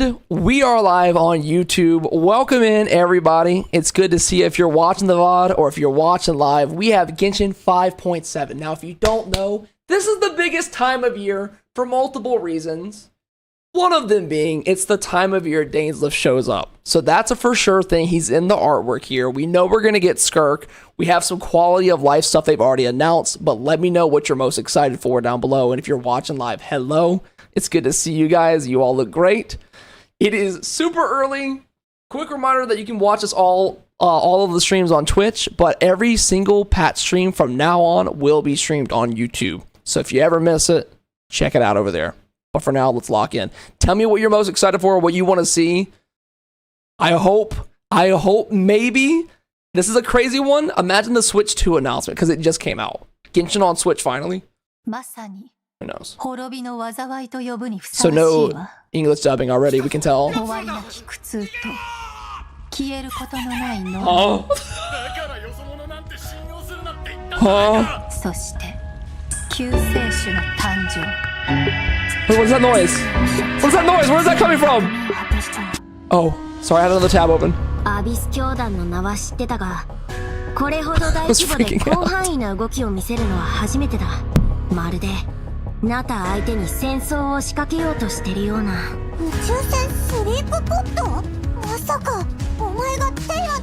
And we are live on YouTube. Welcome in, everybody. It's good to see you if you're watching the VOD or if you're watching live. We have Genshin 5.7. Now, if you don't know, this is the biggest time of year for multiple reasons. One of them being, it's the time of year Dainslief shows up. So that's a for sure thing. He's in the artwork here. We know we're going to get Skirk. We have some quality of life stuff they've already announced, but let me know what you're most excited for down below. And if you're watching live, hello. It's good to see you guys. You all look great. It is super early. Quick reminder that you can watch us all of the streams on Twitch, but every single patch stream from now on will be streamed on YouTube. So if you ever miss it, check it out over there. But for now, let's lock in. Tell me what you're most excited for, what you want to see. I hope maybe, this is a crazy one. Imagine the Switch 2 announcement, because it just came out. Genshin on Switch finally. Who knows? So no English dubbing already, we can tell. Oh. Wait, what is that noise? What is that noise? Where is that coming from? Oh, sorry, I had another tab open. I was freaking out.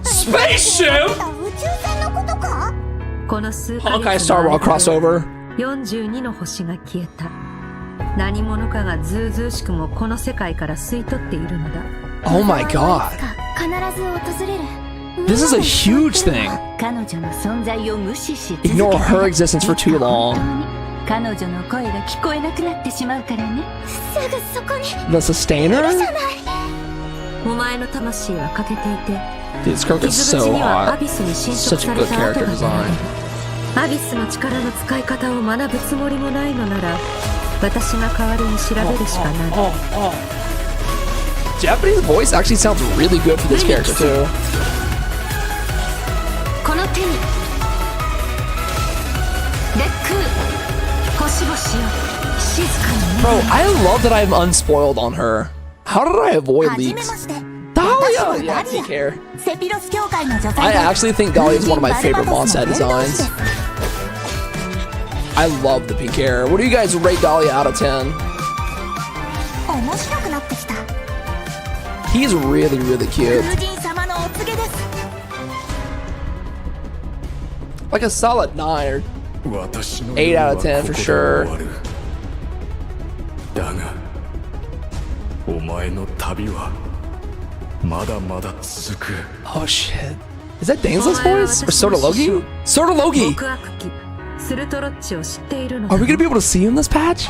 Spaceship? Honkai Star Wars crossover. 42の星が消えた。何者かがずうずうしくもこの世界から吸い取っているのだ。Oh my god. This is a huge thing. Ignore her existence for too long. The Sustainer? Dude, Skirk is so hot. Such a good character design. アビスの力の使い方を学ぶつもりもないのなら、私が代わりに調べるしかない。Japanese voice actually sounds really good for this character too. この手に烈空星々よ静かにね。 Bro, I love that I'm unspoiled on her. How did I avoid leaks? Dahlia! Yeah, take care. I actually think Dahlia is one of my favorite Mondstadt designs. I love the pink hair. What do you guys rate Dahlia out of 10? He's really, really cute. Like a solid 9 or 8 out of 10 for sure. Oh shit. Is that Dainslief's voice? Or Sotologi? Sotologi! Are we gonna be able to see him this patch?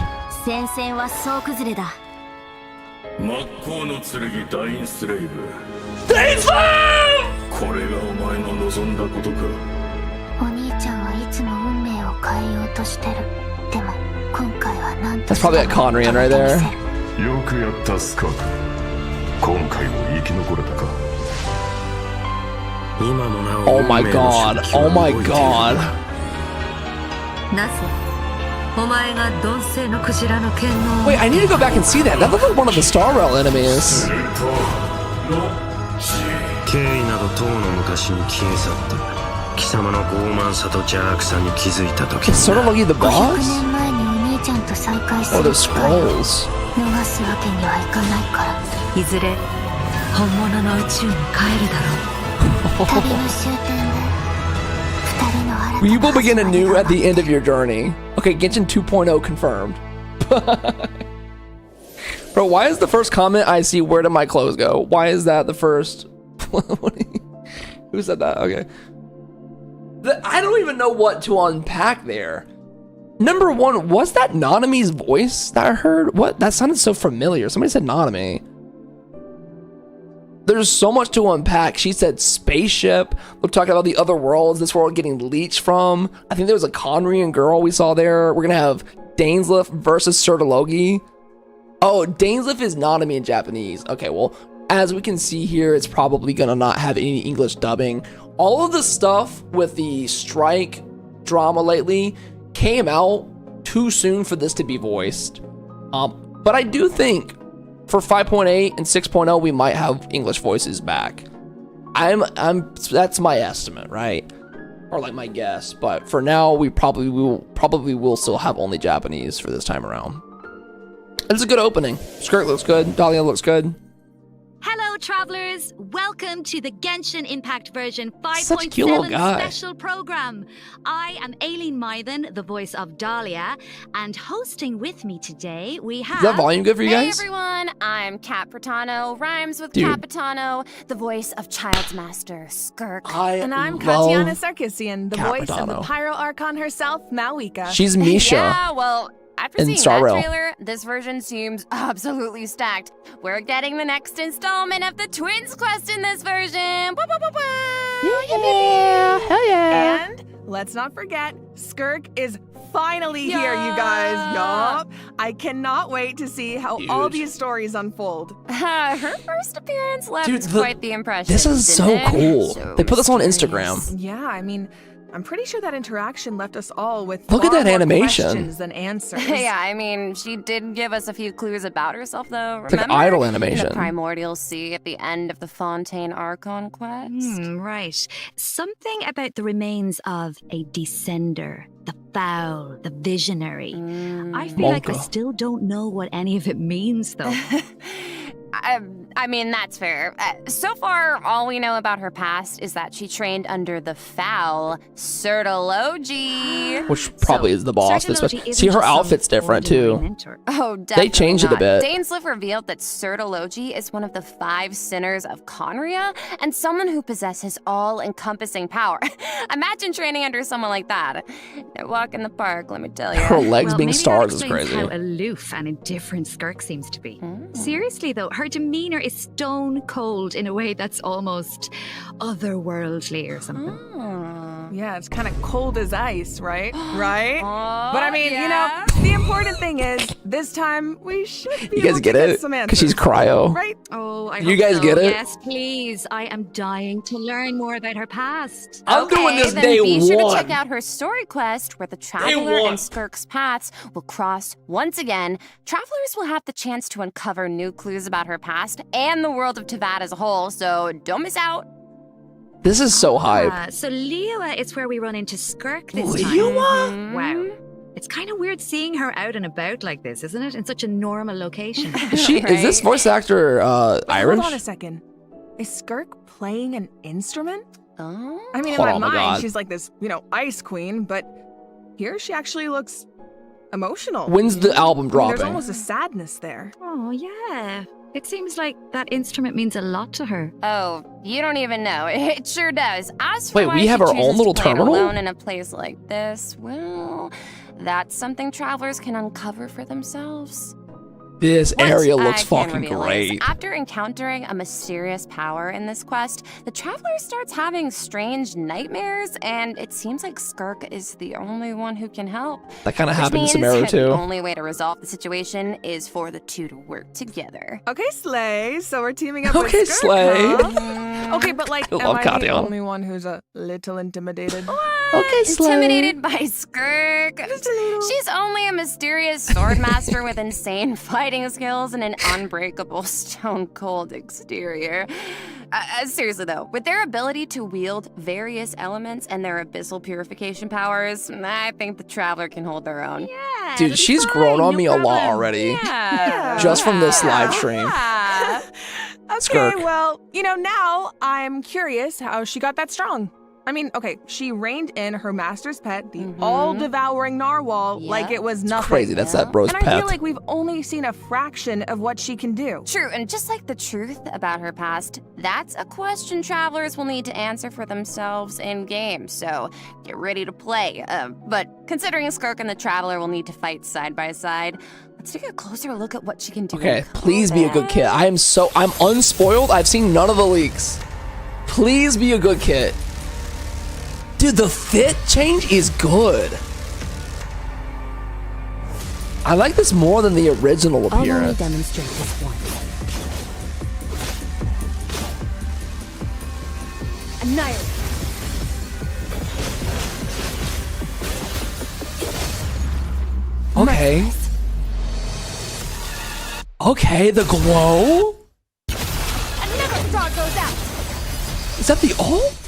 Dainslief! That's probably a Conrian right there. Oh my god. Oh my god. Wait, I need to go back and see that. That looked like one of the Star Rail enemies. Is Sotologi the boss? Oh, the scrolls. We will begin anew at the end of your journey. Okay, Genshin 2.0 confirmed. Bro, why is the first comment I see, where did my clothes go? Why is that the first? Who said that? Okay. I don't even know what to unpack there. Number one, was that Nanami's voice that I heard? What? That sounded so familiar. Somebody said Nanami. There's so much to unpack. She said spaceship. We're talking about the other worlds, this world getting leached from. I think there was a Conrian girl we saw there. We're gonna have Dainslief versus Sotologi. Oh, Dainslief is Nanami in Japanese. Okay, well, as we can see here, it's probably gonna not have any English dubbing. All of the stuff with the strike drama lately came out too soon for this to be voiced. But I do think for 5.8 and 6.0, we might have English voices back. That's my estimate, right? Or like my guess. But for now, we probably will still have only Japanese for this time around. It's a good opening. Skirk looks good. Dahlia looks good. Hello, travelers. Welcome to the Genshin Impact version Such a cute little 5.7 guy. special program. I am Aileen Mythen, the voice of Dahlia, and hosting with me today we have... Is that volume good for you Hey guys? everyone, I'm Capitano, rhymes with Dude. Capitano, the voice of Child's Master, Skirk. And I'm love Katiana Sarkissian, the voice of the Capitano. Pyro Archon herself, Malika. She's Misha. Yeah, well, after in seeing Star that Rail. trailer, this version seems absolutely stacked. We're getting the next installment of the Twins quest in this version. Woo, woo, woo, woo. Yeah, hell yeah. And let's not forget, Skirk is finally here, you guys. Yup. I cannot wait to see how all Dude. these stories unfold. Her first appearance left Dude, quite the impression. This is so didn't it? cool. So They put this on mysterious. Instagram. Yeah, I mean, I'm pretty sure that interaction left us all with Look at far that more animation. questions than answers. Yeah, I mean, she did give us a few clues about herself, though. It's like Remember? idle In animation. the Primordial Sea at the end of the Fontaine Archon quest. Right. Something about the remains of a descender, the foul, the visionary. I feel like I Monka. still don't know what any of it means, though. I mean, that's fair. So far, all we know about her past is that she trained under the foul Sertology. Which probably So, is the boss. Sertology Especially, isn't see, her just some outfit's different ordinary too. mentor. Oh, definitely changed it a not. bit. Dainslief revealed that Sertology is one of the 5 sinners of Conria and someone who possesses all-encompassing power. Imagine training under someone like that. No walk in the park, let me tell you. Her legs Well, being maybe stars that is explains crazy. how aloof and indifferent Skirk seems to be. Seriously, though, her demeanor is stone cold in a way that's almost otherworldly or something. Yeah, it's kind of cold as ice, right? Right? Oh, But I mean, yeah. you know, the important thing is, this time we should be You guys able get to it? some Because she's answers. cryo. Right? Oh, I You hope guys so. get it? Yes, please. I am dying to learn more about her past. I'm doing this then day be sure to one. check out her story quest where the Traveler one. and Skirk's paths will cross once again. Travelers will have the chance to uncover new clues about her past and the world of Tavad as a whole, so don't miss out. This is so hype. So Liyue is where we run into Skirk this time. Liyue? Wow. It's kind of weird seeing her out and about like this, isn't it? In such a normal location. Is this Right? voice actor Irish? Hold on a second. Is Skirk playing an instrument? Oh. I mean, Hold in on, my oh my mind, God. she's like this, ice queen, but here she actually looks emotional. When's the album I mean, there's dropping? almost a sadness there. Oh, yeah. It seems like that instrument means a lot to her. Oh, you don't even know. It sure does. As for Wait, why we she have our own chooses little to play it terminal? alone in a place like this, well, that's something travelers can uncover for themselves. This What area I looks can fucking reveal is, great. after encountering a mysterious power in this quest, the traveler starts having strange nightmares, and it seems like Skirk is the only one who can help. That kind of Which happened in means Samara the too. only way to resolve the situation is for the two to work together. Okay, Slay. So we're teaming up Okay, with Skirk, Slay. huh? Okay, but like, I am love I the Katya. only one who's a little intimidated? Okay, Slay. Intimidated by Skirk. Just a little. She's only a mysterious sword master with insane fighting skills and an unbreakable stone cold exterior. Seriously though, with their ability to wield various elements and their abyssal purification powers, I think the traveler can hold their own. Yeah. Dude, that's she's fine, grown on no me a lot problem. already. Yeah. Just from this live stream. Yeah. Okay, Skirk. well, now I'm curious how she got that strong. I mean, okay, she reined in her master's pet, the all-devouring narwhal, like Yeah. it was nothing. Crazy, that's that bro's And I pet. feel like we've only seen a fraction of what she can do. True, and just like the truth about her past, that's a question travelers will need to answer for themselves in game, so get ready to play. But considering Skirk and the Traveler will need to fight side by side, let's take a closer look at what she can do. Okay, in please be a good kit. I'm unspoiled. I've seen none of the leaks. Please be a good kit. Dude, the fit change is good. I like this more than the original appearance. demonstrate this once. Annihilate. Okay. Okay, the glow? Another star goes out. Is that the ult?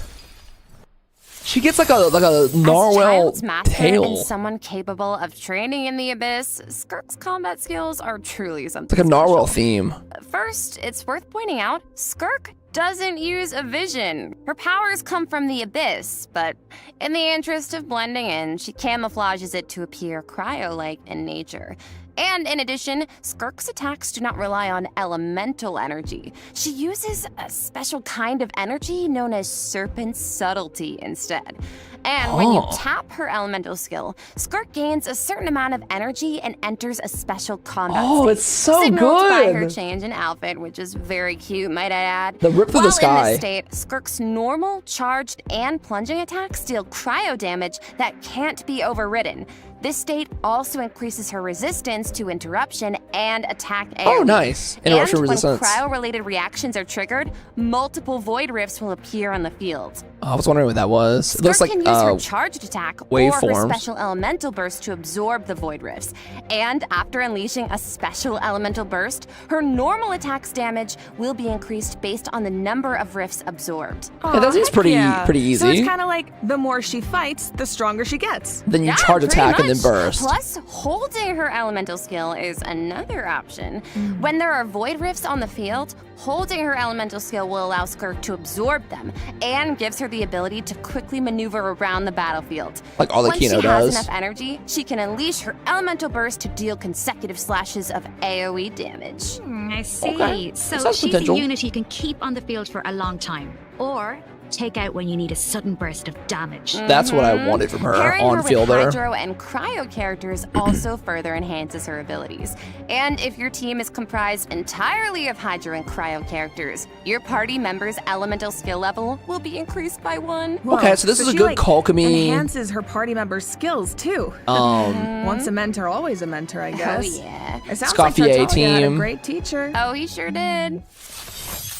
She gets like a As narwhal child's master tail. and someone capable of training in the abyss, Skirk's combat skills are truly something It's like a narwhal special. theme. First, it's worth pointing out, Skirk doesn't use a vision. Her powers come from the abyss, but in the interest of blending in, she camouflages it to appear cryo-like in nature. And in addition, Skirk's attacks do not rely on elemental energy. She uses a special kind of energy known as serpent subtlety instead. And when you tap her elemental skill, Skirk gains a certain amount of energy and enters a special combat state. It's so signaled by her good. change in outfit, which is very cute, might I add. The rip through the While in sky. this state, Skirk's normal, charged, and plunging attacks deal cryo damage that can't be overridden. This state also increases her resistance to interruption and attack AoE. Oh, nice. Interruption and resistance. when cryo-related reactions are triggered, multiple void rifts will appear on the field. I was wondering what that was. It looks Skirk like can use her charged attack or her waveforms. special elemental burst to absorb the void rifts. And after unleashing a special elemental burst, her normal attack's damage will be increased based on the number of rifts absorbed. Yeah, that seems Heck pretty yeah. pretty So it's easy. kind of like the more she fights, the stronger she gets. Then you Yeah, charge pretty attack and then much. burst. Plus, holding her elemental skill is another option. When there are void rifts on the field, holding her elemental skill will allow Skirk to absorb them and gives her the ability to quickly maneuver around the battlefield. Like all the Once she Kino has does. enough energy, she can unleash her elemental burst to deal consecutive slashes of AoE damage. I see. Okay. So This has she's potential. a unit you can keep on the field for a long time, or take out when you need a sudden burst of damage. That's what I wanted from her Pairing on her with fielder. Hydro and Cryo characters also further enhances her abilities. And if your team is comprised entirely of Hydro and Cryo characters, your party member's elemental skill level will be increased by 1. Okay, so this is a she, good like, Kokomi. enhances her party members' skills too. Once a mentor, always a mentor, I Oh guess. yeah. It sounds Scofier like Tartaglia had a team. great teacher. Oh, he sure did.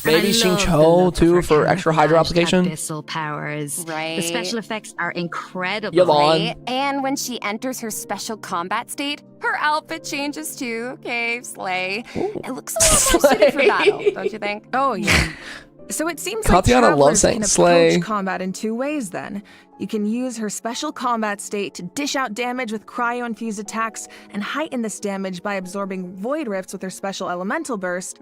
Maybe I Xing love the Cho look of too her for extra Hydro camouflaged application. Abyssal powers. Right. The special effects are incredible. Yvonne. Right? And when she enters her special combat state, her outfit changes too. Okay, slay. It looks a little more suited for Slay. battle, don't you think? Oh yeah. So it seems Tatiana like loves travelers saying can slay. approach combat in 2 ways then. You can use her special combat state to dish out damage with cryo-infused attacks and heighten this damage by absorbing void rifts with her special elemental burst.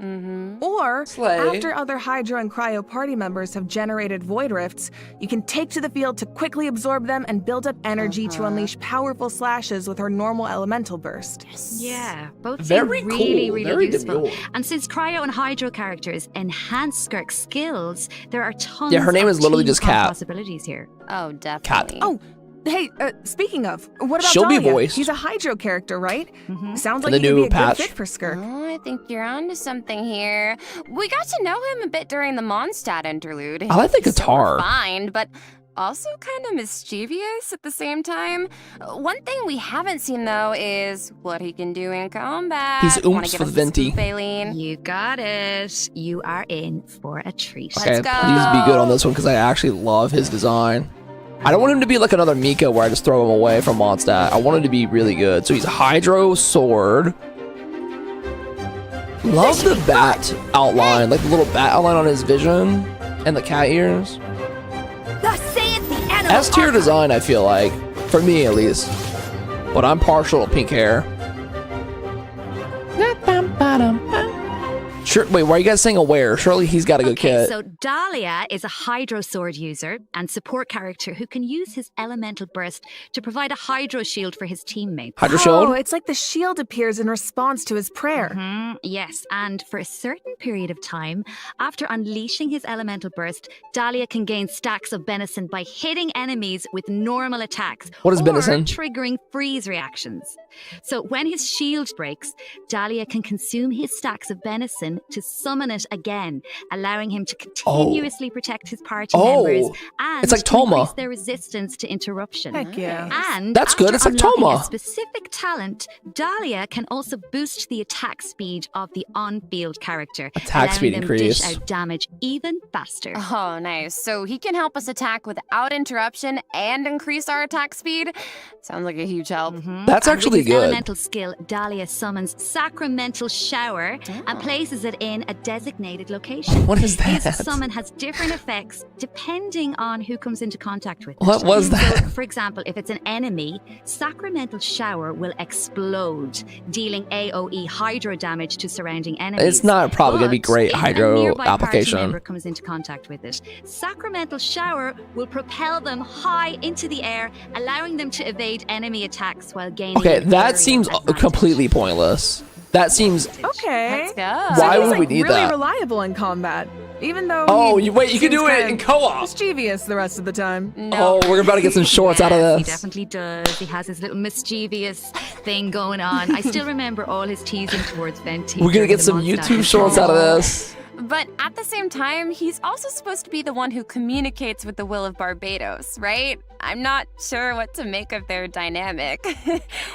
Or, Slay. after other Hydro and Cryo party members have generated void rifts, you can take to the field to quickly absorb them and build up energy to unleash powerful slashes with her normal elemental burst. Yeah, both Very seem really, cool, really very useful. demure. And since Cryo and Hydro characters enhance Skirk's skills, there are tons Yeah, her name of is literally team just comp Cat. possibilities here. Oh, definitely. Oh, hey, speaking of, what about She'll be Dahlia? voiced. He's a Hydro character, right? Sounds In like the he could new be a patch. good fit for Skirk. Oh, I think you're onto something here. We got to know him a bit during the Mondstadt interlude. I like the He's so guitar. refined, but also kind of mischievous at the same time. One thing we haven't seen though is what he can do in combat. He's Wanna oomps give for us a Venti. scoop, Aileen? You got it. You are in for a treat. Okay, Let's go. please be good on this one because I actually love his design. I don't want him to be like another Mika where I just throw him away from Mondstadt. I want him to be really good. So he's Hydro Sword. Love the bat outline, like the little bat outline on his vision and the cat ears. Thus saith the animal. S tier design, I feel like, for me at least. But I'm partial to pink hair. Sure. Wait, why are you guys saying aware? Surely he's got a good Okay, kit. so Dahlia is a Hydro Sword user and support character who can use his elemental burst to provide a Hydro shield for his teammates. Hydro Oh, Shield. it's like the shield appears in response to his prayer. Yes, and for a certain period of time, after unleashing his elemental burst, Dahlia can gain stacks of benison by hitting enemies with normal attacks. What is or benison? triggering freeze reactions. So when his shield breaks, Dahlia can consume his stacks of benison to summon it again, allowing him to continuously protect his party members and it's like to Toma. increase their resistance to interruption. Heck yeah. And That's good. It's after like unlocking Toma. a specific talent, Dahlia can also boost the attack speed of the on-field character, Attack allowing speed them increase. to dish out damage even faster. Oh, nice. So he can help us attack without interruption and increase our attack speed? Sounds like a huge help. That's And actually with his good. elemental skill, Dahlia summons Sacramental Shower and places it in a designated location. What is that? His summon has different effects depending on who comes into contact with it. What was that? So, for example, if it's an enemy, Sacramental Shower will explode, dealing AoE hydro damage to surrounding enemies. It's not probably going to be But great if a hydro nearby party application. member comes into contact with it, Sacramental Shower will propel them high into the air, allowing them to evade enemy attacks while gaining Okay, an that aerial seems advantage. completely pointless. That seems... Okay. Let's go. Why So would he's, we like, need really that? reliable in combat, even though Oh, he you can seems do it kind in of co-op. mischievous the rest of the time. Oh, we're about to get some shorts out of Yes, he this. definitely does. He has his little mischievous thing going on. I still remember all his teasing towards Venti. We're going to during get the some Mondstadt YouTube shorts out of this. But at the same time, he's also supposed to be the one who communicates with the will of Barbados, right? I'm not sure what to make of their dynamic.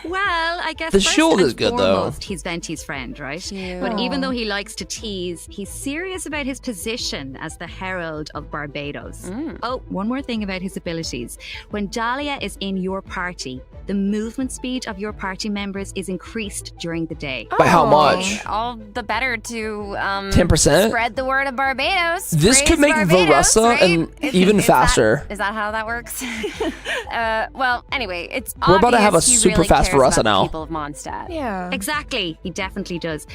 Well, I guess The first shield and is good, though. foremost, he's Venti's friend, right? But even though he likes to tease, he's serious about his position as the herald of Barbados. Oh, one more thing about his abilities. When Dahlia is in your party, the movement speed of your party members is increased during the day. By how much? All the better to 10%? spread the word of Barbados. This Praise could make Barbados, Veressa right? and even faster. Is that how that works? Well, anyway, it's We're about to have a obvious he super really fast cares Veressa about the now. people of Mondstadt. Yeah. Exactly, he definitely does.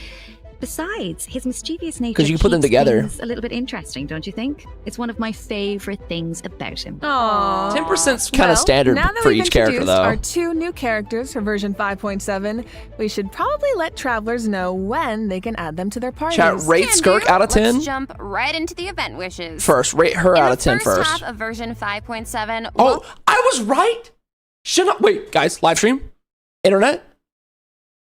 Besides, his mischievous nature 'Cause you can put them keeps together. things a little bit interesting, don't you think? It's one of my favorite things about him. Aww. 10%'s kind of standard now that for we've each character, introduced though. our 2 new characters for version 5.7, we should probably let travelers know when they can add them to their parties. Chat, rate Can Skirk do. out of 10. Let's jump right into the event wishes. First, rate her In out the of 10 first first. half of version 5.7, Oh, I was right. Shut up. Wait, guys, live stream? Internet?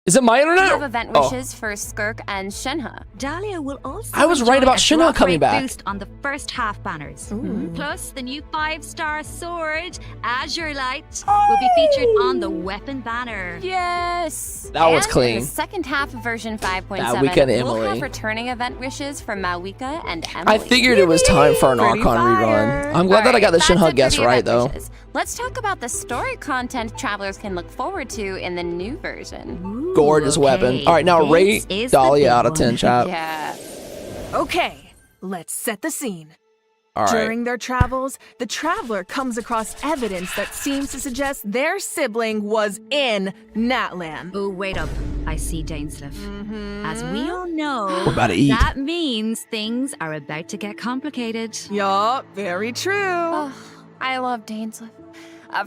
Is it my we have internet? event Oh. wishes for Skirk and Shenhe. Dahlia will also I was right enjoy about a Shinha drop coming rate back. boost on the first half banners. Plus, the new 5-star sword, Azure Light, will be featured on the weapon banner. Yes. That was And clean. In the second half of version 5.7, Mawika and we'll Emily. have returning event wishes from Mawika and Emily. I figured it was time for an Pretty Archon fire. rerun. I'm glad that I got the Alright, that's Shinha it for guess the right, event though. wishes. Let's talk about the story content travelers can look forward to in the new version. Gorgeous weapon. All right, now This rate is the Dahlia big out of one. 10, chat. Yeah. Okay, let's set the scene. All right. During their travels, the traveler comes across evidence that seems to suggest their sibling was in Natlan. Oh, wait up. I see Dainslief. As we all know, We're about to eat. that means things are about to get complicated. Yup, very true. Oh, I love Dainslief.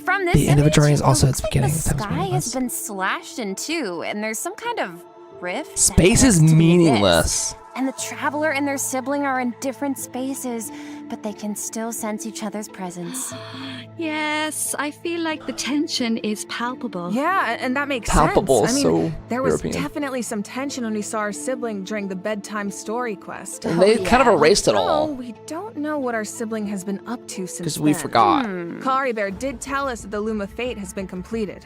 From this The end of a image, journey is it also looks its like beginning. The That was sky has meaningless. been slashed in two, and there's some kind of rift. that Space is connects to the abyss. meaningless. And the traveler and their sibling are in different spaces, but they can still sense each other's presence. Yes, I feel like the tension is palpable. Yeah, and that makes Palpable, sense. I mean, so there was European. definitely some tension when we saw our sibling during the bedtime story quest. And they kind of erased it Oh, all we don't know what our sibling has been up to since because we then. forgot. Kari Bear did tell us that the Loom of Fate has been completed.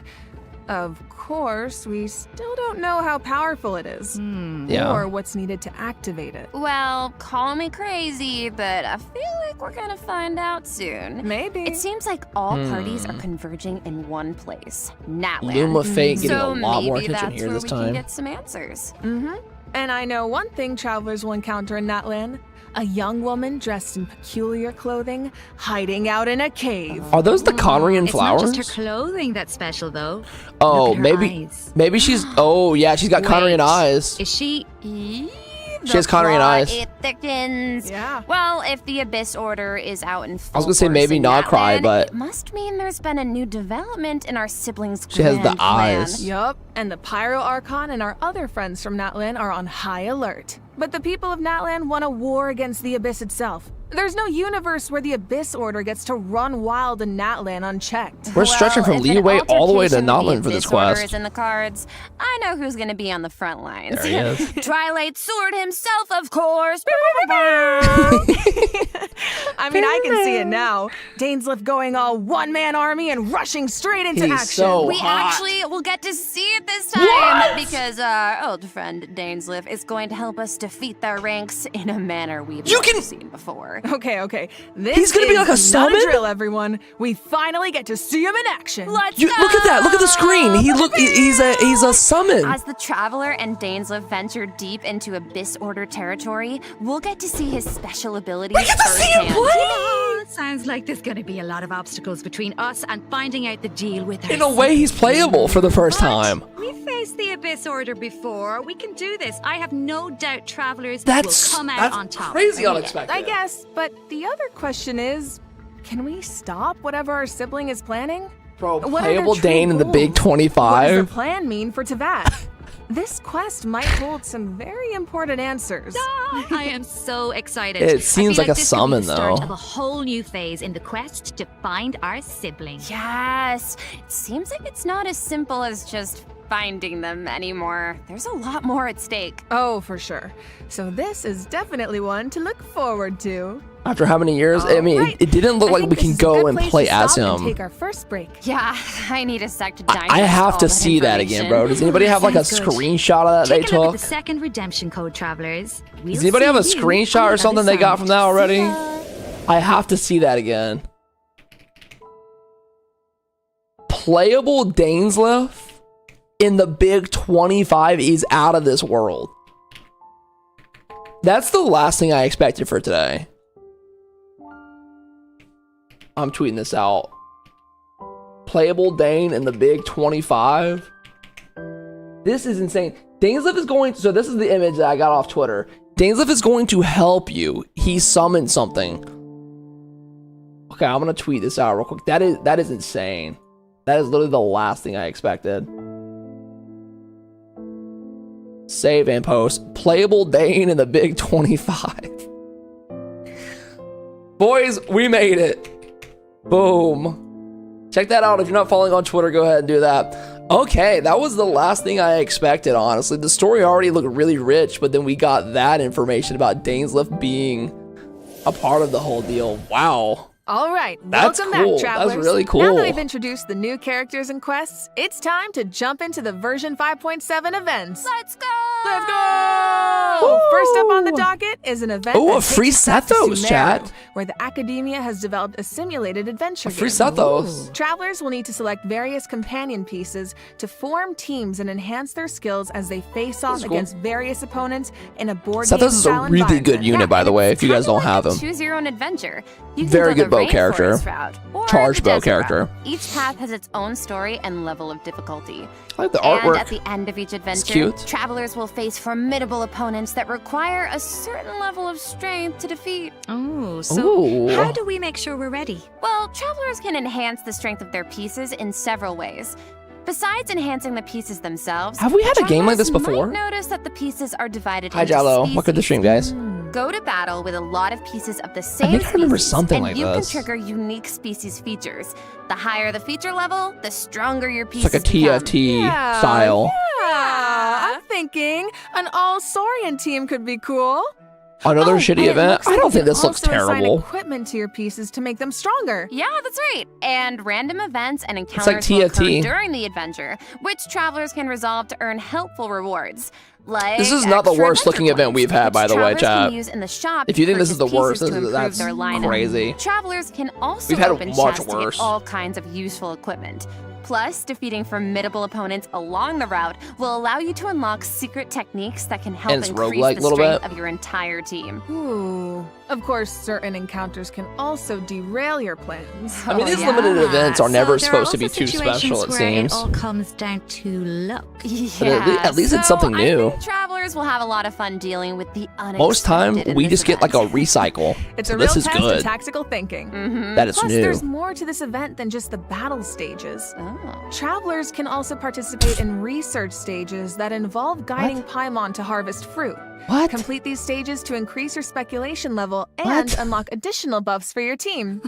Of course, we still don't know how powerful it is, Yeah. or what's needed to activate it. Well, call me crazy, but I feel like we're gonna find out soon. Maybe. It seems like all parties are converging in one place, Natlan. Loom of Fate getting so a lot more maybe attention that's here where this we time. can get some answers. And I know one thing travelers will encounter in Natlan. A young woman dressed in peculiar clothing, hiding out in a cave. Are those the Conrian It's not flowers? just her clothing that's special, though. Oh, Look at her maybe eyes. she's. Oh, yeah, she's got Conrian Wait, eyes. Is she? She has Conrian eyes. It thickens. Yeah. Well, if the Abyss Order is out in full I was gonna say force maybe in not Krai, Natlan, but- it must mean there's been a new development in our siblings' She has the grand plan. eyes. Yup. And the Pyro Archon and our other friends from Natlan are on high alert. But the people of Natlan won a war against the Abyss itself. There's no universe where the Abyss Order gets to run wild in Natlan unchecked. We're stretching from if an Leeway all the way to altercation with Notland the for this Abyss Order quest. is in the cards. I know who's going to be on the front lines. There he is. Twilight Sword himself, of course. I mean, I can see it now. Dainslief going all one-man army and rushing straight into He's action. so We hot. actually will get to see it this time because our old friend Dainslief is going to help us defeat their ranks in a manner we've never seen before. Okay. This He's gonna be is like a not summon? drill, everyone. We finally get to see him in action. Let's You, go! look at that. Look at the screen. He's a summon. As the Traveler and Dainslief venture deep into Abyss Order territory, we'll get to see his special abilities We get to see him firsthand. play. Oh, sounds like there's going to be a lot of obstacles between us and finding out the deal with In a way, he's playable for the first time. We faced the Abyss Order before. We can do this. I have no doubt travelers That's will come out on top. crazy unexpected. I guess, but the other question is, can we stop whatever our sibling is planning? Bro, What are their playable true Dane in the goals? Big What does 25. the plan mean for Teyvat? This quest might hold some very important answers. I am so excited. It I seems feel like a this could be summon, the start though. of a whole new phase in the quest to find our sibling. Yes, it seems like it's not as simple as just finding them anymore. There's a lot more at stake. Oh, for sure. So this is definitely one to look forward to. After how many years? I mean, Alright. it didn't look I like think we this can is a go good and place play to as stop and him. take our first break. Yeah, I need a sec to digest I have all to that see that again, bro. information. Does anybody have like a Sounds good. screenshot of that they Take a look at took? the second redemption code, travelers. We'll Does anybody have a see you screenshot on or the something other they got side. from that already? I have to see that again. Playable Dainslief in the Big 25 is out of this world. That's the last thing I expected for today. I'm tweeting this out. Playable Dane in the Big 25. This is insane. Dainslief is going to, so this is the image that I got off Twitter. Dainslief is going to help you. He summoned something. Okay, I'm gonna tweet this out real quick. That is insane. That is literally the last thing I expected. Save and post. Playable Dane in the Big 25. Boys, we made it. Boom. Check that out. If you're not following on Twitter, go ahead and do that. Okay, that was the last thing I expected, honestly. The story already looked really rich, but then we got that information about Dainslief being a part of the whole deal. Wow. All right, That's welcome cool. back, travelers. That's really Now cool. that we've introduced the new characters and quests, it's time to jump into the version 5.7 events. Let's go! Let's go! First up on the docket is an event Ooh, that a free takes us back to Sethos, Sumeru, chat. where the Academia has developed a simulated adventure Free game. Sethos. Travelers will need to select various companion pieces to form teams and enhance their skills as they face off That's cool. against various opponents in a board Sethos game is a style really good environment. unit, by the way, if you guys don't have him. Choose your own adventure. You can Very go good the bow character. rainforest route, or Charge the bow desert character. route. Each path has its own story and level of difficulty. I like the And artwork. at the end of each adventure, cute. travelers will face formidable opponents that require a certain level of strength to defeat. Oh, so Ooh. how do we make sure we're ready? Well, travelers can enhance the strength of their pieces in several ways. Besides enhancing the pieces themselves, Have we had a game like this travelers before? might notice that the pieces are divided Hi, into Jallo. species. Welcome to the stream, guys. Go to battle with a lot of pieces of the same think I remember species, something and like you this. can trigger unique species features. The higher the feature level, the stronger your It's pieces like a TFT Yeah, style. Yeah, I'm thinking an all-Saurian team could be cool. Another Oh, shitty and it event? looks I like don't you think can this looks also assign terrible. equipment to your pieces to make them stronger. Yeah, that's right. And random events and like encounters will occur TFT. during the adventure, which travelers can resolve to earn helpful rewards. Like This is not the extra worst looking adventure event we've points, had, by which the way, travelers chat. can use in the shop If you to think this is the purchase worst, pieces to improve that's their lineup. crazy. Travelers can also We've had open much chests to worse. get all kinds of useful equipment. Plus, defeating formidable opponents along the route will allow you to unlock secret techniques that can help And it's increase roguelike the little strength bit. of your entire team. Ooh. Of course, certain encounters can also derail your plans. I mean, Oh, these yeah. limited events are never So there are supposed to be also too special, situations it where seems. It all comes down to luck. But at least it's something I new. think travelers will have a lot of fun dealing with the unexpected. Most time, in we this just get like a event. recycle. It's So a real this is test good. of tactical thinking. That is Plus, new. there's more to this event than just the battle stages. Oh. Travelers can also participate in research stages that involve guiding Paimon to harvest fruit. What? Complete these stages to increase your speculation level and What? unlock additional buffs for your team.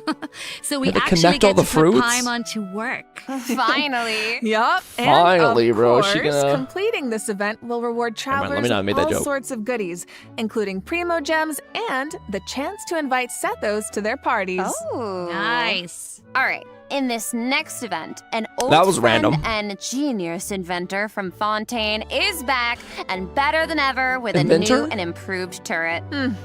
So we Had to actually connect all get to the put fruits? Paimon to work. Finally. Yup. Finally, and of bro, course, she gonna- completing this event will reward mind, travelers let me not make with that all joke. sorts of goodies, including primo gems and the chance to invite Sethos to their parties. Oh. Nice. All right. In this next event, an old That was friend random. and genius inventor from Fontaine is back and better than ever with a Inventor? new and improved turret.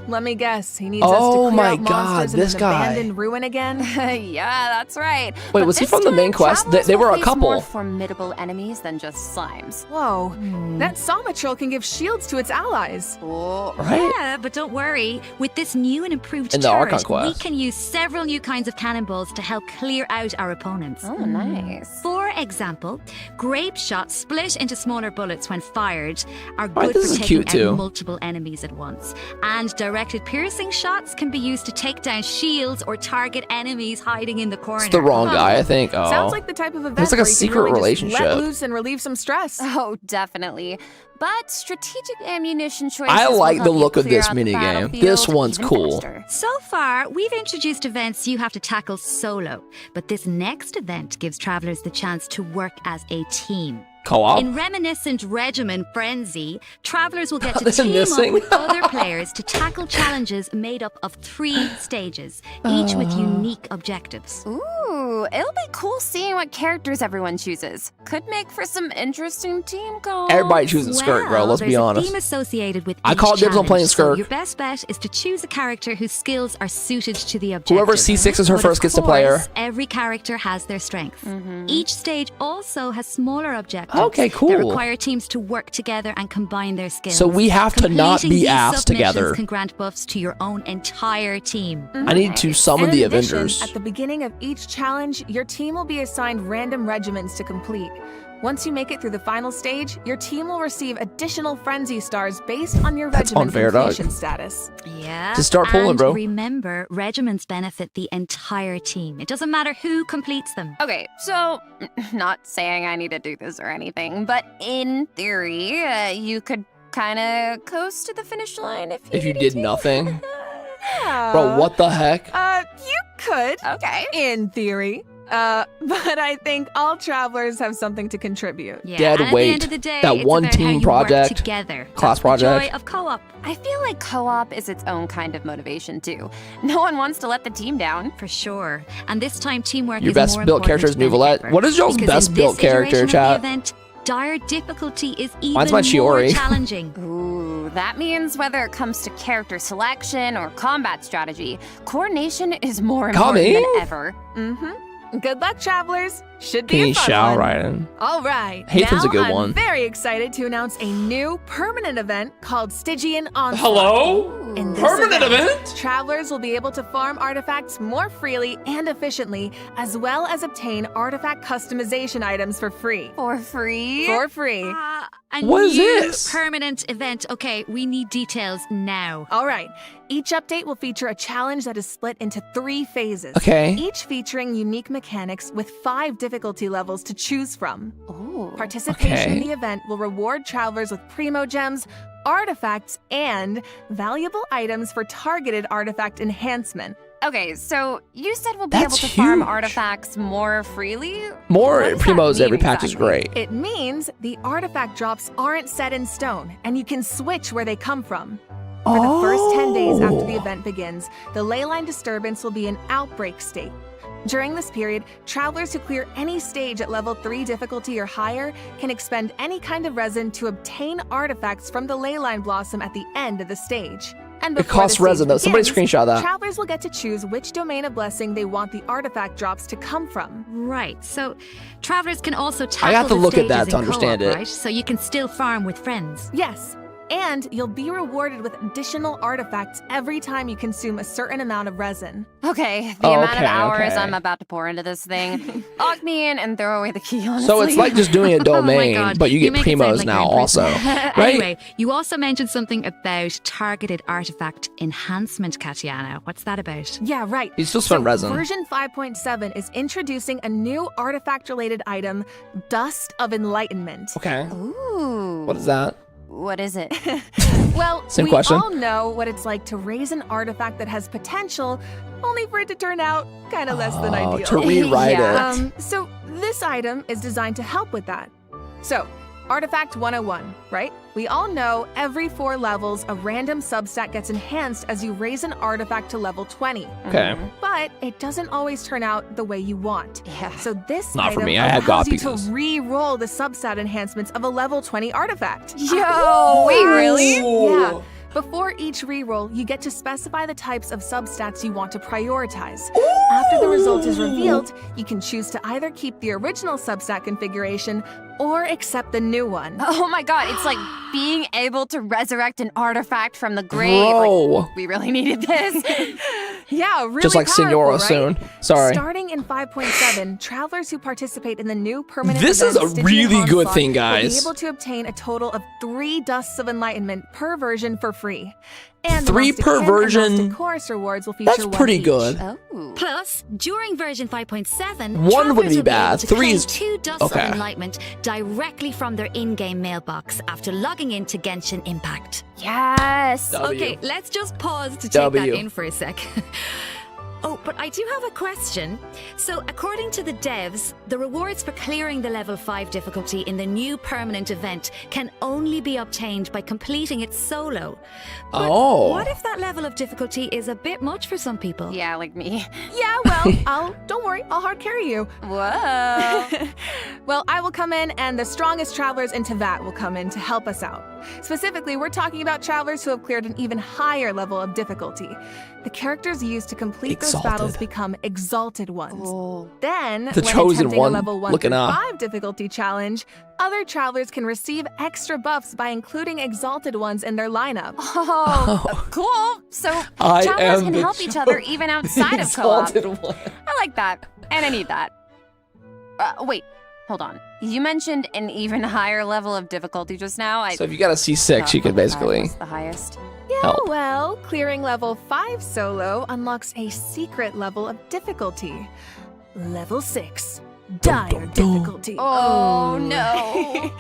Let me guess. He needs Oh us to clear my out monsters God, in this an guy. abandoned ruin again. Yeah, that's right. Wait, But was he this from the main time, quest? travelers They will were a face couple. more formidable enemies than just slimes. Whoa, that Somatril can give shields to its allies. Oh. Right? Yeah, but don't worry. With this new and improved In the turret, Archon quest. we can use several new kinds of cannonballs to help clear out our opponents. Oh, nice. For example, grape shots split into smaller bullets when fired are Right, good this for is taking cute too. out multiple enemies at once. And directed piercing shots can be used to take down shields or target enemies hiding in the corner. It's the wrong guy, I think. Oh. Sounds like the type of event There's like a where you secret can really relationship. Just let loose and relieve some stress. Oh, definitely. But strategic ammunition choices I will like the help you look of clear this out the minigame. battlefield This one's even cool. faster. So far, we've introduced events you have to tackle solo, but this next event gives travelers the chance to work as a team. Co-op? In reminiscent Regimen Frenzy, travelers will get to They're team missing. up with other players to tackle challenges made up of 3 stages, each with unique objectives. Ooh, it'll be cool seeing what characters everyone chooses. Could make for some interesting team calls. Everybody chooses Skirk, bro. Let's be there's honest. a theme associated with I each called dibs on challenge, playing so Skirk. your best bet is to choose a character whose skills are suited to the objective. Whoever C6 is her But first of gets to play her. course, every character has their strengths. Each stage also has smaller objectives. Okay, cool. That require teams to work together and combine their skills. So we have to not Completing be these ass submissions together. can grant buffs to your own entire team. I need to summon And the in addition, Avengers. At the beginning of each challenge, your team will be assigned random regiments to complete. Once you make it through the final stage, your team will receive additional frenzy stars based on your That's regiment unfair, dog. completion status. Yeah. Just start pulling, and bro. remember, regiments benefit the entire team. It doesn't matter who completes them. Okay, so not saying I need to do this or anything, but in theory, you could kind of coast to the finish line if you If you needed did to. nothing. Bro, what the heck? You could, Okay. in theory. But I think all travelers have something to contribute. Yeah, Dead and at the weight. end of the day, That it's one about how team you project, work together. class That's the project. joy of co-op, I feel like co-op is its own kind of motivation too. No one wants to let the team down. for sure. And this time, teamwork Your is best more built important character is than Nouvelette. ever. What is y'all's Because best in built this character, iteration of chat? the event, dire difficulty is even Mine's my more Chiori. challenging. Ooh, that means whether it comes to character selection or combat strategy, coordination is more important than Coming? ever. Good luck, travelers. Should be a King fun Shao one. Raiden. All right. Hathem's a now good I'm one. very excited to announce a new permanent event called Stygian Onslaught. Hello? In this Permanent event? Travelers will be able to farm artifacts more freely and efficiently, as well as obtain artifact customization items for free. For free? For free. A What is new this? permanent event. Okay, we need details now. All right. Each update will feature a challenge that is split into 3 phases. Okay. Each featuring unique mechanics with 5 difficulty levels to choose from. Ooh. Participation in Okay. the event will reward travelers with primo gems, artifacts, and valuable items for targeted artifact enhancement. Okay, so you said we'll be That's able to farm huge. artifacts more freely? More What does that primos mean every patch is exactly? great. It means the artifact drops aren't set in stone, and you can switch where they come from. For the first 10 days after the Oh. event begins, the leyline disturbance will be in outbreak state. During this period, travelers who clear any stage at level 3 difficulty or higher can expend any kind of resin to obtain artifacts from the leyline blossom at the end of the stage. And It before costs the stage resin, though. Somebody begins, screenshot that. Travelers will get to choose which domain of blessing they want the artifact drops to come from. Right. So travelers can also tackle have to the look at stages that to in understand co-op, it. right? So you can still farm with friends. Yes. And you'll be rewarded with additional artifacts every time you consume a certain amount of resin. Okay, the amount of hours okay. I'm about to pour into this thing. Lock me in and throw away the key, honestly. So it's like just doing a domain, God. but you get make it sound primos like now you're in also. prison. Right? Anyway, you also mentioned something about targeted artifact enhancement, Katiana. What's that about? Yeah, right. He's still spent resin. Version 5.7 is introducing a new artifact-related item, Dust of Enlightenment. Okay. Ooh. What is that? What is it? Well, Same we question. all know what it's like to raise an artifact that has potential, only for it to turn out kind of less than ideal. To rewrite Yeah. it. So this item is designed to help with that. So, Artifact 101, right? We all know every 4 levels, a random substat gets enhanced as you raise an artifact to level 20. Okay. But it doesn't always turn out the way you want. Yeah. So this Not for item me. I had allows God you to pieces. re-roll the substat enhancements of a level 20 artifact. Yo, wait, really? Yeah. Before each reroll, you get to specify the types of substats you want to prioritize. After the result is revealed, you can choose to either keep the original substat configuration or accept the new one. Oh my god, it's like being able to resurrect an artifact from the grave. Bro. Like, we really needed this. Yeah, really Just like powerful, Senora right? soon. Sorry. Starting in 5.7, travelers who participate in the new permanent This is event a Stygian really good Onslaught thing, will guys. be able to obtain a total of 3 Dusts of Enlightenment per version for free. And 3 the Gnostic per and version? Gnostic Chorus rewards will feature That's one pretty each. good. Oh. Plus, during version 5.7, One wouldn't travelers be will bad. able to 3 claim is 2 Dusts okay. of Enlightenment directly from their in-game mailbox after logging into Genshin Impact. Yes. W. Okay, let's just pause to take W. that in for a sec. Oh, but I do have a question. So, according to the devs, the rewards for clearing the level 5 difficulty in the new permanent event can only be obtained by completing it solo. But Oh. what if that level of difficulty is a bit much for some people? Yeah, like me. Yeah, well, don't worry, I'll hard carry you. Whoa. Well, I will come in, and the strongest travelers in Tevat will come in to help us out. Specifically, we're talking about travelers who have cleared an even higher level of difficulty. The characters used to complete those battles Exalted. become exalted ones. Oh. Then, The when chosen attempting one, a level 1 looking through up. 5 difficulty challenge, other travelers can receive extra buffs by including exalted ones in their lineup. Oh, cool. So I travelers am can the help each other even outside of co-op. Exalted one. I like that. And I need that. Wait, hold on. You mentioned an even higher level of difficulty just now. So if you got a C6, you can basically What's the highest? Yeah, help. well, clearing level 5 solo unlocks a secret level of difficulty. Level 6. Dire dum, dum. difficulty. Oh, no.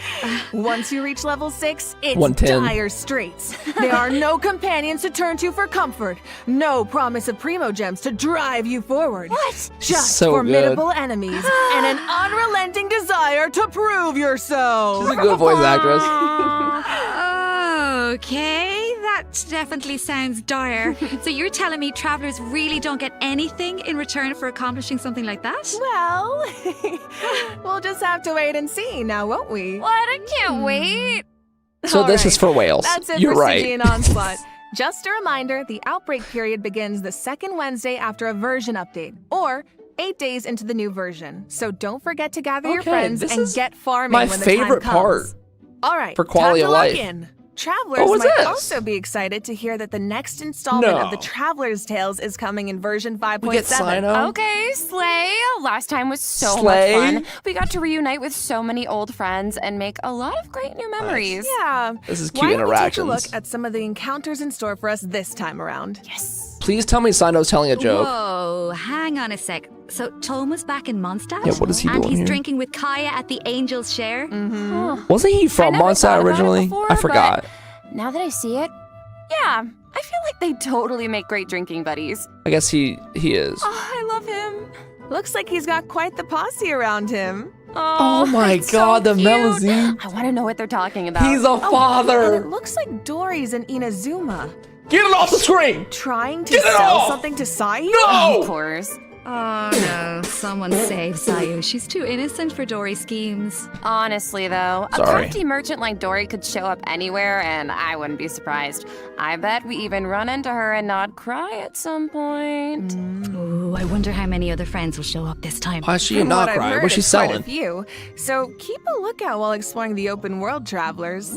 Once you reach level 6, it's 110. dire straits. There are no companions to turn to for comfort. No promise of primo gems to drive you forward. What? Just So formidable enemies and an unrelenting desire to prove yourself. She's a good voice actress. Okay, that definitely sounds dire. So you're telling me travelers really don't get anything in return for accomplishing something like that? Well, we'll just have to wait and see now, won't we? What? I can't wait. So All this right. is for whales. That's it You're for right. Stygian Onslaught. Just a reminder, the outbreak period begins the second Wednesday after a version update, or 8 days into the new version. So don't forget to gather your Okay, friends this and is get farming my when the favorite time comes. part All right, for quality time of to life. lock in. Travelers What was might this? also be excited to hear that the next installment of the No. Traveler's Tales is coming in version 5.7. We get Sino. Okay, Slay. Last time was so Slay? much fun. We got to reunite with so many old friends and make a lot of great new memories. Yeah. This is Why cute don't we take a interactions. look at some of the encounters in store for us this time around? Yes. Please tell me Sino's telling a joke. Whoa, hang on a sec. So Tom was back in Mondstadt? Yeah, what is he and doing he's here? drinking with Kaya at the Angel's Share? Wasn't he I from never thought Mondstadt about it originally? before, I forgot. but now that I see it, yeah, I feel like they totally make great drinking buddies. I guess he is. Oh, I love him. Looks like he's got quite the posse around him. Oh my it's so God, the cute. Melusine. I want to know what they're talking about. He's a And father. it looks like Dory's in Inazuma. Get it off the screen. Trying to Get it sell off! something to Sai? Of No. course. Oh no, someone save Sayu. She's too innocent for Dory schemes. Honestly, though, a Sorry. crafty merchant like Dory could show up anywhere, and I wouldn't be surprised. I bet we even run into her and not cry at some point. Ooh, I wonder how many other friends will show up this time. Why is she From not what I've crying? heard, What's she it's quite selling? a few. So keep a lookout while exploring the open world, travelers.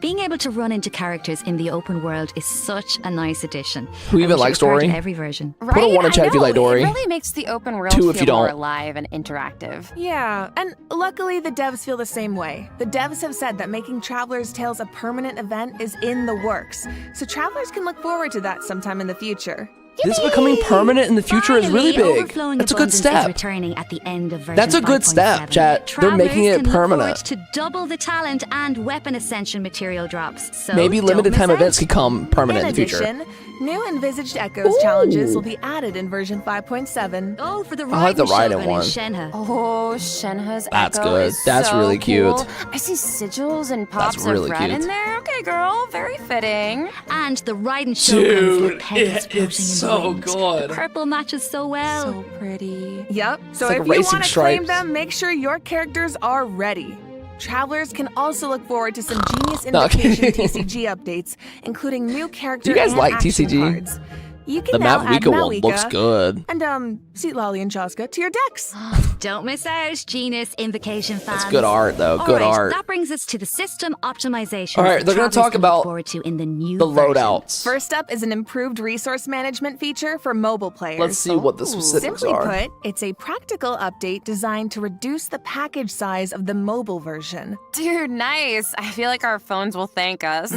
Being able to run into characters in the open world is such a nice addition. Who even I wish it likes was part of Dory? Every version. Right? Put a 1 in I chat if you know, like Dory. It really makes the open world 2 feel if you more don't. alive and interactive. Yeah, and luckily the devs feel the same way. The devs have said that making Traveler's Tales a permanent event is in the works, so travelers can look forward to that sometime in the future. This becoming permanent in the future is really Finally, big. overflowing That's a good abundance is step. returning at the end of version That's a good step, 5.7. chat. They're making it Travelers can look permanent. forward to double the talent and weapon ascension material drops. So Maybe don't limited miss time out. events could come permanent in the future. addition, new Envisaged Echoes challenges will be added in version 5.7. Oh, for the I like the Raiden Raiden one. Shenhe. Oh, Shenhe's That's echo good. is That's so really cute. cool. I see sigils and pops really of red cute. in there. Okay, girl, very fitting. And the Raiden Shogun's with petals floating it's in the so wind. good. The purple matches so well. So pretty. Yep, so like if you racing want to claim stripes. them, make sure your characters are ready. Travelers can also look forward to some genius No, invitation okay. TCG updates, including new character Do you guys and like action TCG? cards. You can The now add Mavuika one Malika looks good. and Sweet Lolly and Chaska to your decks. Don't miss out, Genius Invocation fans. That's good art, though. All Good right, art. That brings us to the system optimization. All right, they're gonna talk about forward to in the new The version. loadouts. First up is an improved resource management feature for mobile players. Let's see what the specifics Simply are. put, it's a practical update designed to reduce the package size of the mobile version. Dude, nice. I feel like our phones will thank us.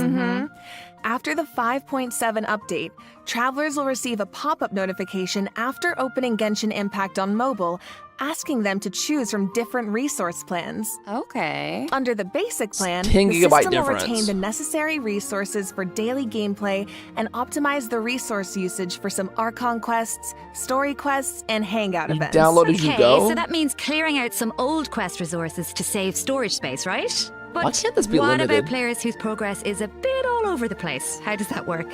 After the 5.7 update, travelers will receive a pop-up notification after opening Genshin Impact on mobile, asking them to choose from different resource plans. Okay. Under the basic plan, 10 the gigabyte system difference. will retain the necessary resources for daily gameplay and optimize the resource usage for some Archon quests, story quests, and hangout You events. download as you Okay, go. so that means clearing out some old quest resources to save storage space, right? But Why can't this be what limited? about players whose progress is a bit all over the place? How does that work?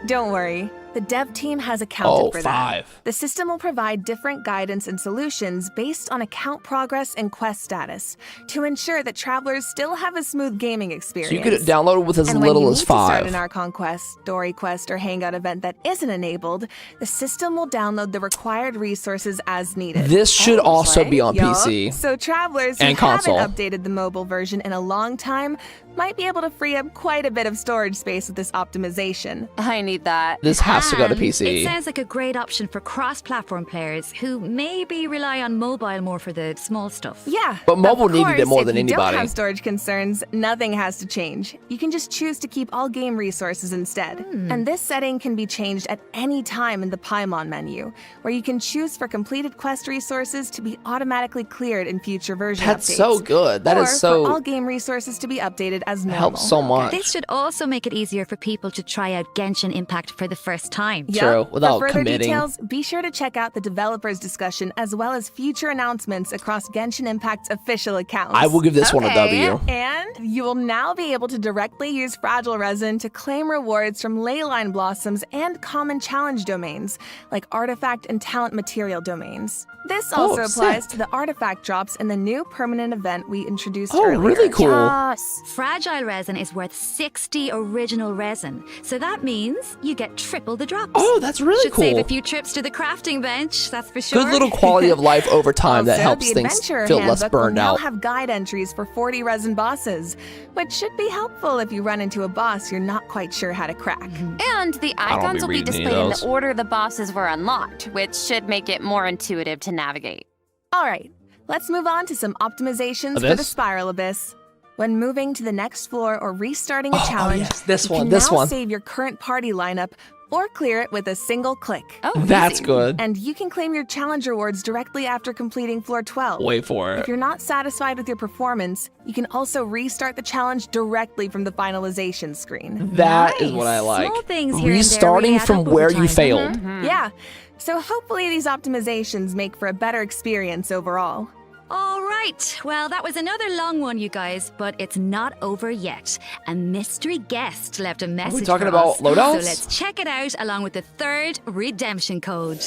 Don't worry. The dev team has accounted Oh, for that. 5. The system will provide different guidance and solutions based on account progress and quest status to ensure that travelers still have a smooth gaming experience. So you could download it with as And when little you as need to start 5. an Archon quest, story quest, or hangout event that isn't enabled, the system will download the required resources as needed. This should also be on Yup. PC. So travelers who And console. haven't updated the mobile version in a long time might be able to free up quite a bit of storage space with this optimization. I need that. This has to go to And PC. It sounds like a great option for cross-platform players who maybe rely on mobile more for the small stuff. Yeah. But mobile of needed it course, more if than you anybody. don't have storage concerns, nothing has to change. You can just choose to keep all game resources instead. And this setting can be changed at any time in the Paimon menu, where you can choose for completed quest resources to be automatically cleared in future version That's updates. so good. That or is so for all game resources to be updated as normal. helps so much. This should also make it easier for people to try out Genshin Impact for the first time. Yep. True, without For further committing. details, be sure to check out the developers discussion as well as future announcements across Genshin Impact's official accounts. I will give this one a Okay. W. And you will now be able to directly use Fragile Resin to claim rewards from Leyline Blossoms and common challenge domains, like artifact and talent material domains. This also applies sick. to the artifact drops in the new permanent event we introduced Oh, earlier. really cool. Yes. Fragile resin is worth 60 original resin, so that means you get triple the drops. Oh, that's really Should cool. save a few trips to the crafting bench, that's for sure. Good little quality of life over time that Also, helps the things Adventurer feel less Handbook will burned now out. have guide entries for 40 resin bosses, which should be helpful if you run into a boss you're not quite sure how to crack. And the don't icons be will be reading any displayed of in those. the order the bosses were unlocked, which should make it more intuitive to navigate. All right, let's move on to some optimizations for the Abyss? Spiral Abyss. When moving to the next floor or restarting a challenge, yes, this you one, can this now one. save your current party lineup or clear it with a single click. Oh, That's easy. good. And you can claim your challenge rewards directly after completing floor 12. Wait for If it. you're not satisfied with your performance, you can also restart the challenge directly from the finalization screen. That is Nice. what I like. Small things here and there Restarting really add from up over where you time. failed. Yeah, so hopefully these optimizations make for a better experience overall. All right, well, that was another long one, you guys, but it's not over yet. A mystery guest left a message talking for about us, loadouts? so let's check it out along with the third redemption code.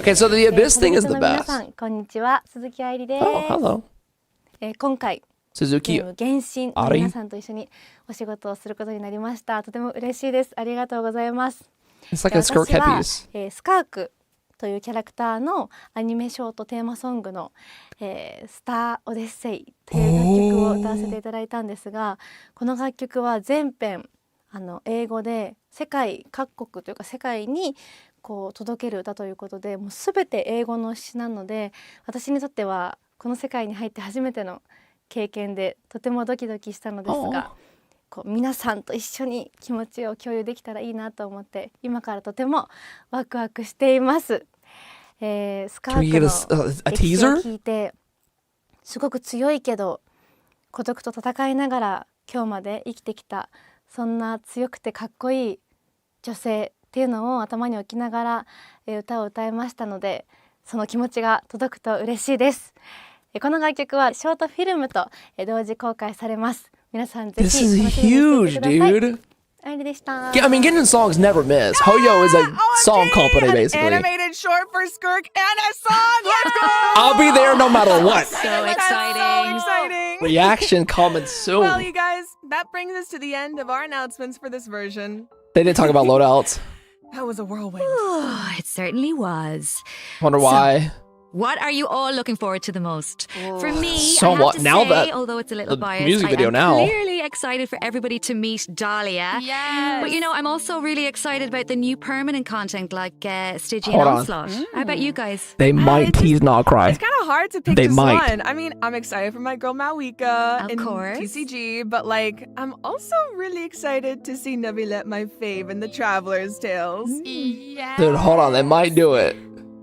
Okay, so the Abyss thing is the 皆 best. さん、こんにちは。鈴木愛理です。 Oh, hello. 今回、ゲ Suzuki ーム原神の皆さんと一緒にお仕事をすることになりました。とても嬉しいです。ありがとうございます。 It's like a Skirk 私は headpiece. スカークというキャラクターのアニメショートテーマソングの、スター・オデッセイという楽曲を歌わせていただいたんですが、この楽曲は全編英語で世界各国というか世界にこう届ける歌ということで、もう全て英語の詩なので、私にとってはこの世界に入って初めての経験でとてもドキドキしたのですが、こう皆さんと一緒に気持ちを共有できたらいいなと思って今からとてもワクワクしています。スカ Can we ーク get の a 歴史を teaser? 聞いてすごく強いけど孤独と戦いながら今日まで生きてきた、そんな強くてかっこいい女性っていうのを頭に置きながら歌を歌いましたので、その気持ちが届くと嬉しいです。この楽曲はショートフィルムと同時公開されます。皆さんぜ This ひ is 楽しみにしていて huge, ください。 dude. あれでした。 Yeah, I mean, Genshin songs never miss. Hoyo is a song company, An basically. animated short for Skirk and a song. Let's go. I'll be there no matter what. So That's exciting. so exciting. Reaction coming Well, soon. you guys, that brings us to the end of our announcements for this version. They didn't talk about loadouts. That was a whirlwind. Oh, it certainly was. Wonder why. What are you all looking forward to the most? For me, So I have what- to now say, that although it's a little the biased, music video I am now- clearly excited for everybody to meet Dahlia. Yes. But you know, I'm also really excited about the new permanent content like Stygian Hold on. Onslaught. How about you guys? They might it's tease not cry. It's kind of hard to pick They just might. one. I mean, I'm excited for my girl Malwika Of in course. TCG, but like, I'm also really excited to see Nabilet, my fave, in the Traveler's Tales. Yeah. Dude, hold on. They might do it.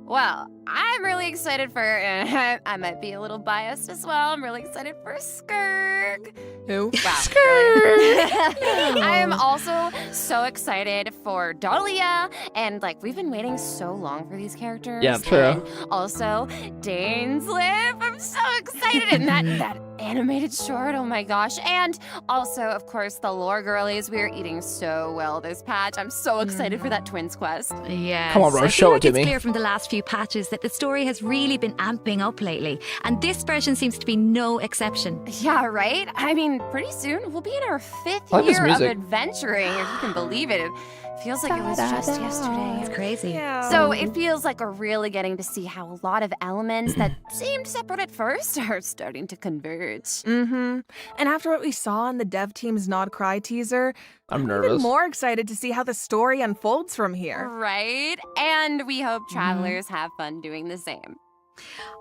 Well, I'm really excited for. I might be a little biased as well. I'm really excited for Skirk. Who? Wow. Really? I am also so excited for Dahlia, and like we've been waiting so long for these characters. Yeah, true. And also, Dainslief. I'm so excited, and that animated short. Oh my gosh! And also, of course, the lore girlies. We are eating so well this patch. I'm so excited for that twins quest. Yes. Come on, bro, I feel show like it to it's me. clear from the last few patches that the story has really been amping up lately, and this version seems to be no exception. Yeah, right? I mean, pretty soon we'll be in our 5th I like this year of music. adventuring, if you can believe it. It feels like it was just yesterday. It's crazy. Yeah. So it feels like we're really getting to see how a lot of elements that seemed separate at first are starting to converge. Mm-hmm. And after what we saw in the dev team's Nod Cry teaser, I'm even nervous. more excited to see how the story unfolds from here. Right? And we hope travelers have fun doing the same.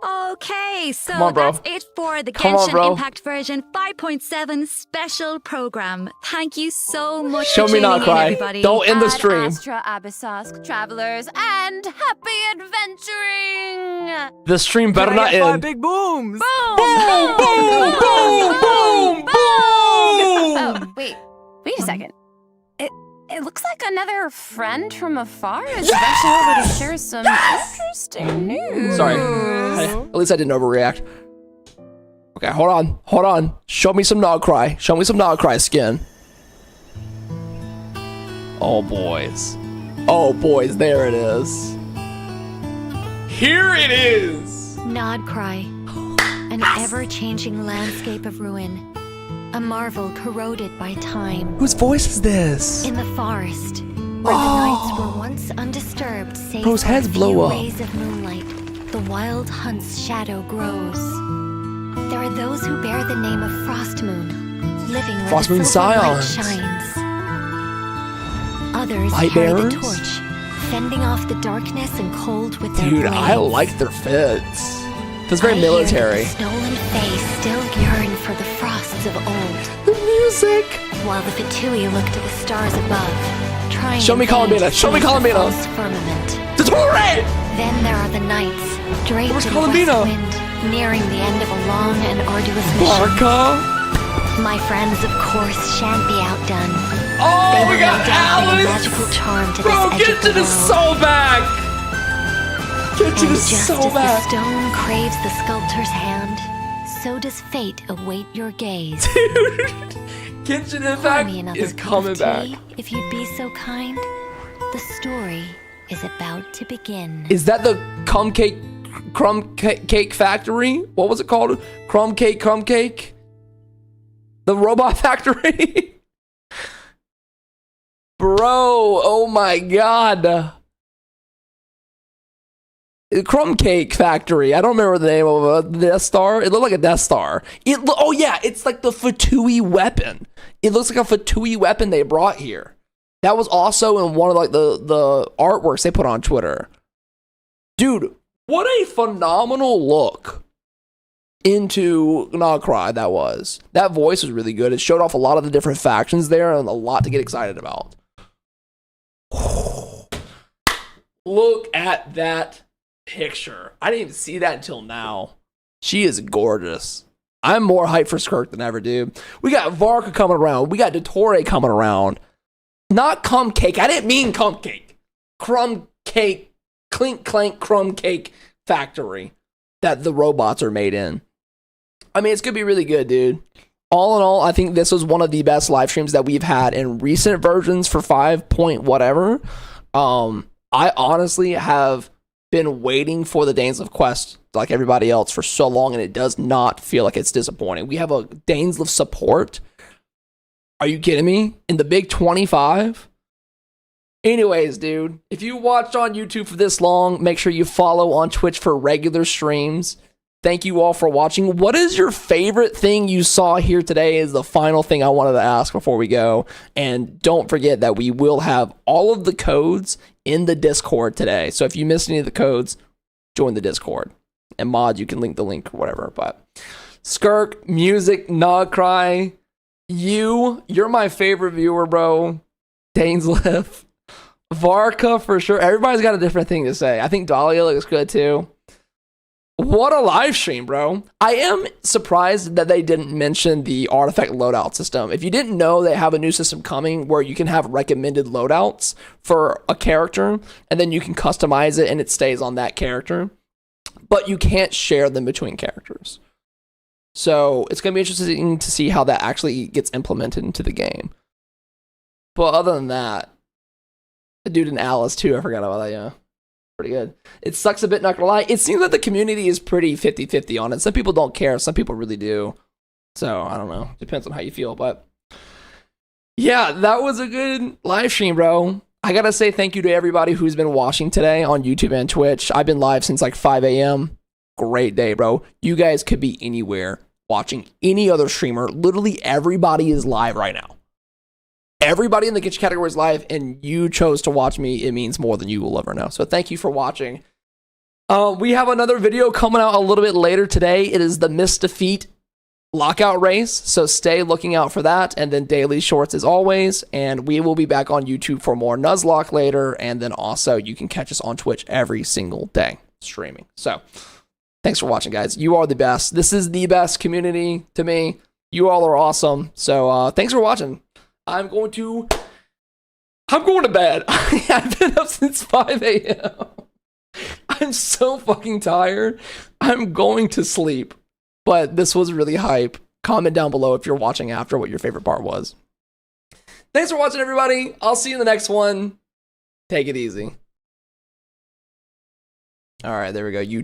Okay, so Come on, bro. that's it for the Come on, Genshin bro. Impact version 5.7 special program. Thank you so much Show for me tuning not in, cry. everybody. Don't end the Ad stream. Astra Abyssask travelers and happy adventuring! The stream better Can I not get 5 end. big booms. Boom, boom, boom, boom, boom. Oh, wait a second. It looks like another friend from afar is rushing over to share some interesting news. Sorry. At least I didn't overreact. Okay, hold on. Show me some Nog Cry. Show me some Nog Cry skin. Oh, boys. Oh, boys, there it is. Here it is. Nod Cry, an ever-changing landscape of ruin, a marvel corroded by time. Whose voice is this? In the forest, where the nights were once undisturbed save Bro's for heads a few blow up. rays of moonlight, the wild hunt's shadow grows. There are those who bear the name of Frostmoon, living where Frostmoon the silver light Scions. shines. Others Light carry the bearers? torch, fending off the darkness and cold with their Dude, blades. I like their fits. That's very I hear that military. the stolen fae still yearn for the frosts of old, The music. while the Fatui look to the stars above, trying Show me in vain Columbina, to show me seize the Columbina. false firmament. The Torre! Then there are the nights, draped Where's in Columbina? west wind, nearing the end of a long and arduous mission. Barca. My friends, of course, shan't be outdone. Oh, They we will got no doubt bring Alice. magical charm to Bro, this edge get of to the the world. soul back. Get to And the just soul as back. the stone craves the sculptor's hand, so does fate await your gaze. Genshin Pour Impact me another is cup coming of back. tea, if you'd be so kind. The story is about to begin. Is that the crumb cake factory? What was it called? Crumb cake? The robot factory? Bro, oh my god. Crumb Cake Factory. I don't remember the name of it. Death Star. It looked like a Death Star. Oh yeah, it's like the Fatui weapon. It looks like a Fatui weapon they brought here. That was also in one of like the artworks they put on Twitter. Dude, what a phenomenal look into Krai that was. That voice was really good. It showed off a lot of the different factions there and a lot to get excited about. Look at that picture. I didn't even see that until now. She is gorgeous. I'm more hyped for Skirk than ever, dude. We got Varka coming around. We got Dottore coming around. Not Crumb Cake. I didn't mean Crumb Cake. Crumb Cake. Clink Clank Crumb Cake Factory that the robots are made in. I mean, it's going to be really good, dude. All in all, I think this was one of the best live streams that we've had in recent versions for 5 point whatever. I honestly have been waiting for the Dainslief quest like everybody else for so long, and it does not feel like it's disappointing. We have a Dainslief support. Are you kidding me? In the big 25? Anyways, dude, if you watched on YouTube for this long, make sure you follow on Twitch for regular streams. Thank you all for watching. What is your favorite thing you saw here today is the final thing I wanted to ask before we go. And don't forget that we will have all of the codes in the Discord today. So if you missed any of the codes, join the Discord. And Mod, you can link the link or whatever. But Skirk, Music, Krai, you're my favorite viewer, bro. Dainslief, Varka for sure. Everybody's got a different thing to say. I think Dahlia looks good too. What a live stream, bro. I am surprised that they didn't mention the artifact loadout system. If you didn't know, they have a new system coming where you can have recommended loadouts for a character, and then you can customize it and it stays on that character. But you can't share them between characters. So it's going to be interesting to see how that actually gets implemented into the game. But other than that, the dude in Alice too, I forgot about that, yeah. Pretty good. It sucks a bit, not gonna lie. It seems like the community is pretty 50-50 on it. Some people don't care, some people really do. So, I don't know. Depends on how you feel, but yeah, that was a good live stream, bro. I gotta say thank you to everybody who's been watching today on YouTube and Twitch. I've been live since like 5 a.m. Great day, bro. You guys could be anywhere watching any other streamer. Literally everybody is live right now. Everybody in the Genshin category is live, and you chose to watch me. It means more than you will ever know. So thank you for watching. We have another video coming out a little bit later today. It is the Miss Defeat lockout race, so stay looking out for that. And then daily shorts as always. And we will be back on YouTube for more Nuzlocke later. And then also you can catch us on Twitch every single day streaming. So thanks for watching, guys. You are the best. This is the best community to me. You all are awesome. So thanks for watching. I'm going to bed. I've been up since 5 a.m. I'm so fucking tired. I'm going to sleep. But this was really hype. Comment down below if you're watching after what your favorite part was. Thanks for watching, everybody. I'll see you in the next one. Take it easy. All right, there we go.